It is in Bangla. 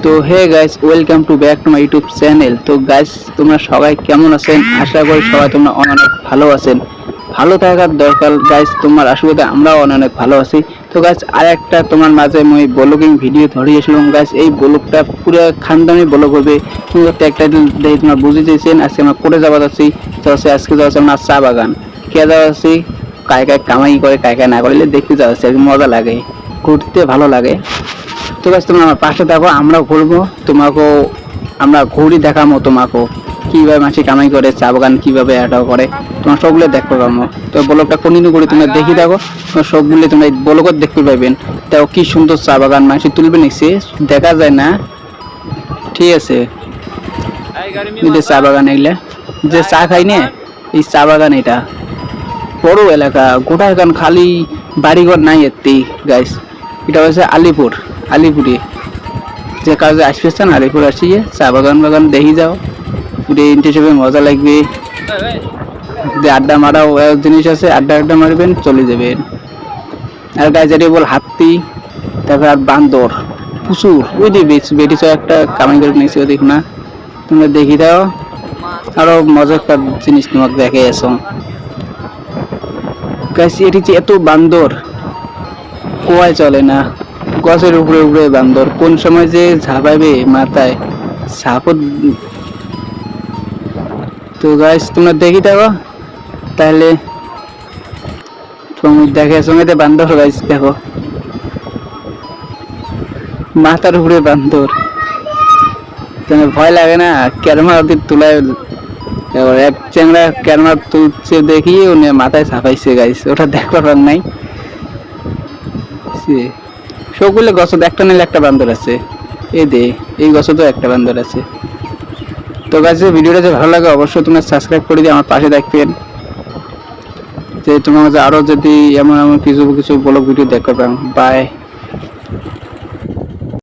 তো hey guys, welcome to back to my YouTube channel. তো গাইস, তোমরা সবাই কেমন আছেন? আশা করি সবাই তোমরা অনেক ভালো আছেন। ভালো থাকার দরকার গাইস, তোমার আশীর্বাদে আমরাও অনেক ভালো আছি। তো গাইস, আর একটা তোমার মাঝে মই ব্লগিং ভিডিও ধরিয়েছিলাম গাইস। এই ব্লগটা পুরো খানদানি ব্লগ হবে। কিন্তু একটা দেখে তোমরা বুঝে দিয়েছেন আজকে আমরা করে যাওয়া যাচ্ছি। তো আজকে যাচ্ছি আমরা চা বাগান। কে যাওয়া যাচ্ছি, কায় কায় কামাই করে কায় কায় না করলে দেখতে যাওয়া যাচ্ছে, মজা লাগে, ঘুরতে ভালো লাগে। তো গাইস, তোমরা আমার পাশে থাকো, আমরাও ঘুরবো, তোমাকেও আমরা ঘুরি দেখাবো, তোমাকেও কিভাবে মাসি কামাই করে, চা বাগান কিভাবে এটাও করে, তোমার সবগুলো দেখতে পাবো। তো ব্লগটা কন্টিনিউ করে তোমরা দেখি থাকো, তোমার সবগুলো তোমরা ব্লগও দেখতে পাবেন। তাও কি সুন্দর চা বাগান মাসি তুলবে নিচ্ছে, দেখা যায় না। ঠিক আছে, চা বাগান এগুলা যে চা খাই না, এই চা বাগান এটা বড় এলাকা, গোটা এখান খালি বাড়িঘর নাই এতেই গাইস। এটা হচ্ছে আলিপুরে যে কাজে আসবেন, আলিপুর আসিয়ে চা বাগান দেখি যাও, পুরো ইন্টারভিউ মজা লাগবে। যে আড্ডা মারাও জিনিস আছে, আড্ডা মারবেন, চলে যাবেন। আর গাইস, এটি বল হাতি, তারপর আর বান্দর প্রচুর। ওই যে বেটিস একটা কামাই করে নিয়েছে, দেখ না, তোমরা দেখি দাও। আরো মজার একটা জিনিস তোমাকে দেখে এসো গাইস। এটি যে এত বান্দর, কোয়ায় চলে না, গাছের উপরে উপরে বান্দর, কোন সময় যে ঝাঁপাবে মাথায় সাপত। তো গাইস, তোমরা দেখি থাকো তাহলে তুমি দেখে সময়তে বান্দর গাইস, দেখো মাথার উপরে বান্দর, তোমার ভয় লাগে না? ক্যারমা ওদের তুলায় এক চ্যাংড়া ক্যারমা তুলছে দেখি উনি মাথায় ছাপাইছে গাইস, ওটা দেখবার নাই। সবগুলো গছ একটা নিলে একটা বান্দর আছে, এই গছ তো একটা বান্দর আছে। তো গাইস, ভিডিওটা যদি ভালো লাগে অবশ্যই তোমরা সাবস্ক্রাইব করে দিয়ে আমার পাশে থাকবেন, যে তোমার আরো যদি এমন কিছু ব্লগ ভিডিও দেখতে পারো। বাই।